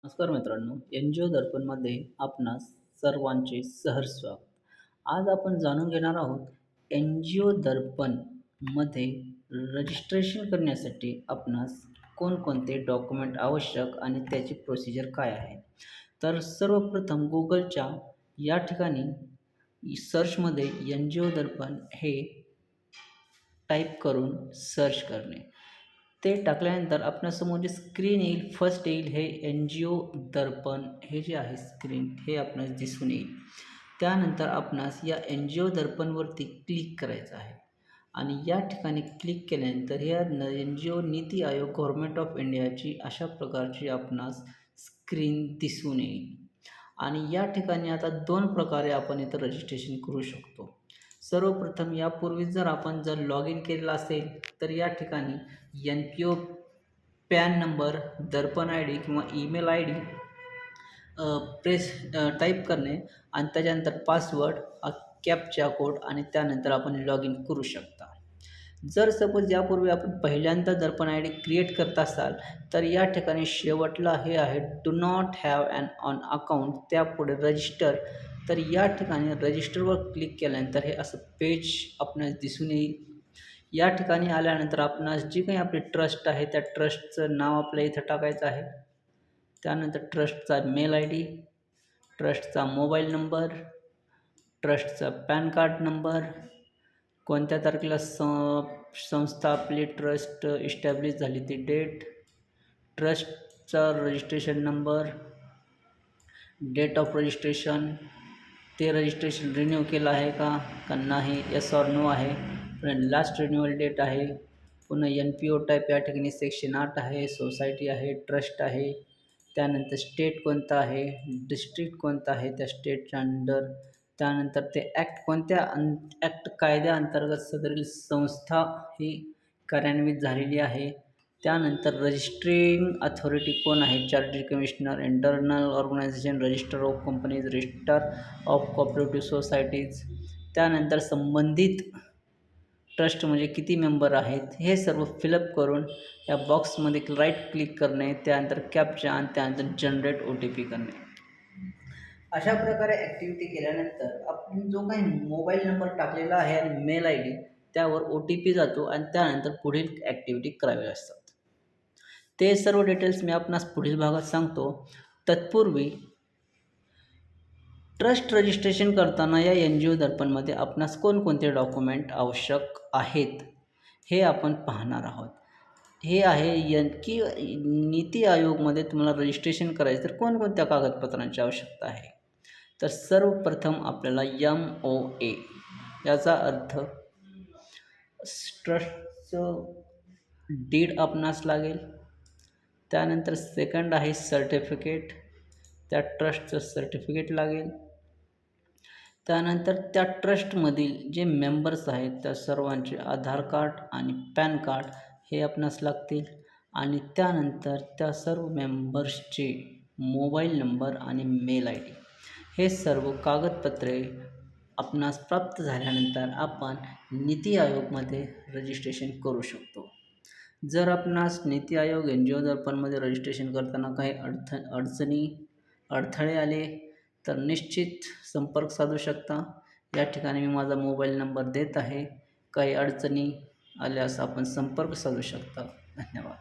नमस्कार मित्रांनो, NGO दर्पणमध्ये आपणास सर्वांचे सहर्ष स्वागत. आज आपण जाणून घेणार आहोत NGO दर्पणमध्ये रजिस्ट्रेशन करण्यासाठी आपणास कोणकोणते डॉक्युमेंट आवश्यक आणि त्याची प्रोसिजर काय आहे. तर सर्वप्रथम Googleच्या या ठिकाणी सर्चमध्ये NGO दर्पण हे टाईप करून सर्च करणे. ते टाकल्यानंतर आपल्यासमोर जे स्क्रीन येईल, फर्स्ट येईल हे NGO दर्पण हे जे आहे स्क्रीन हे आपणास दिसून येईल. त्यानंतर आपणास या NGO दर्पणवरती क्लिक करायचं आहे आणि या ठिकाणी क्लिक केल्यानंतर या NGO NITI Aayog government of इंडियाची अशा प्रकारची आपणास स्क्रीन दिसून येईल. आणि या ठिकाणी आता 2 प्रकारे आपण इथं रजिस्ट्रेशन करू शकतो. सर्वप्रथम यापूर्वी जर लॉग इन केलेलं असेल तर या ठिकाणी NPO पॅन नंबर, दर्पण ID किंवा ईमेल ID टाईप करणे आणि त्याच्यानंतर पासवर्ड, कॅप्चा कोड आणि त्यानंतर आपण लॉग इन करू शकता. जर सपोज यापूर्वी आपण पहिल्यांदा दर्पण ID क्रिएट करत असाल तर या ठिकाणी शेवटला हे आहे do not have an on account, त्यापुढे रजिस्टर. तर या ठिकाणी रजिस्टरवर क्लिक केल्यानंतर हे असं पेज आपणास दिसून येईल. या ठिकाणी आल्यानंतर आपणास जी काही आपली ट्रस्ट आहे त्या ट्रस्टचं नाव आपल्या इथं टाकायचं आहे. त्यानंतर ट्रस्टचा मेल ID, ट्रस्टचा मोबाईल नंबर, ट्रस्टचा पॅन कार्ड नंबर, कोणत्या तारखेला संस्था आपली ट्रस्ट इस्टॅब्लिश झाली ती डेट, ट्रस्टचा registration number, date of registration, ते रजिस्ट्रेशन रिन्यू केलं आहे का नाही, येस ऑर नो आहे, पुन्हा लास्ट रिन्युअल डेट आहे, पुन्हा NPO टाईप या ठिकाणी सेक्शन 8 आहे, सोसायटी आहे, ट्रस्ट आहे, त्यानंतर स्टेट कोणता आहे, डिस्ट्रिक्ट कोणता आहे त्या स्टेटच्या अंडर, त्यानंतर ते कोणत्या ॲक्ट कायद्याअंतर्गत सदरील संस्था ही कार्यान्वित झालेली आहे, त्यानंतर रजिस्ट्रिंग अथॉरिटी कोण आहे, chartered commissioner, internal organisation, register of companies, register of cooperative societies, त्यानंतर संबंधित ट्रस्ट म्हणजे किती मेंबर आहेत हे सर्व फिलअप करून या बॉक्समध्ये राईट क्लिक करणे, त्यानंतर कॅप्चा आणि त्यानंतर जनरेट OTP करणे. अशा प्रकारे ॲक्टिव्हिटी केल्यानंतर आपण जो काही मोबाईल नंबर टाकलेला आहे आणि मेल ID त्यावर OTP जातो आणि त्यानंतर पुढील ॲक्टिव्हिटी करावी असतात. ते सर्व डिटेल्स मी आपणास पुढील भागात सांगतो. तत्पूर्वी ट्रस्ट रजिस्ट्रेशन करताना या NGO दर्पणमध्ये आपणास कोणकोणते डॉक्युमेंट आवश्यक आहेत हे आपण पाहणार आहोत. हे आहे की नीती आयोगमध्ये तुम्हाला रजिस्ट्रेशन करायचं तर कोणकोणत्या कागदपत्रांची आवश्यकता आहे. तर सर्वप्रथम आपल्याला MOA याचा अर्थ ट्रस्टचं डीड आपणास लागेल. त्यानंतर सेकंड आहे सर्टिफिकेट, त्या ट्रस्टचं सर्टिफिकेट लागेल. त्यानंतर त्या ट्रस्टमधील जे मेंबर्स आहेत त्या सर्वांचे आधार कार्ड आणि पॅन कार्ड हे आपणास लागतील आणि त्यानंतर त्या सर्व मेंबर्सचे मोबाईल नंबर आणि मेल ID हे सर्व कागदपत्रे आपणास प्राप्त झाल्यानंतर आपण नीती आयोगमध्ये रजिस्ट्रेशन करू शकतो. जर आपणास नीती आयोग NGO दर्पणमध्ये रजिस्ट्रेशन करताना काही अडथळे आले तर निश्चित संपर्क साधू शकता. या ठिकाणी मी माझा मोबाईल नंबर देत आहे. काही अडचणी आल्यास आपण संपर्क साधू शकता. धन्यवाद.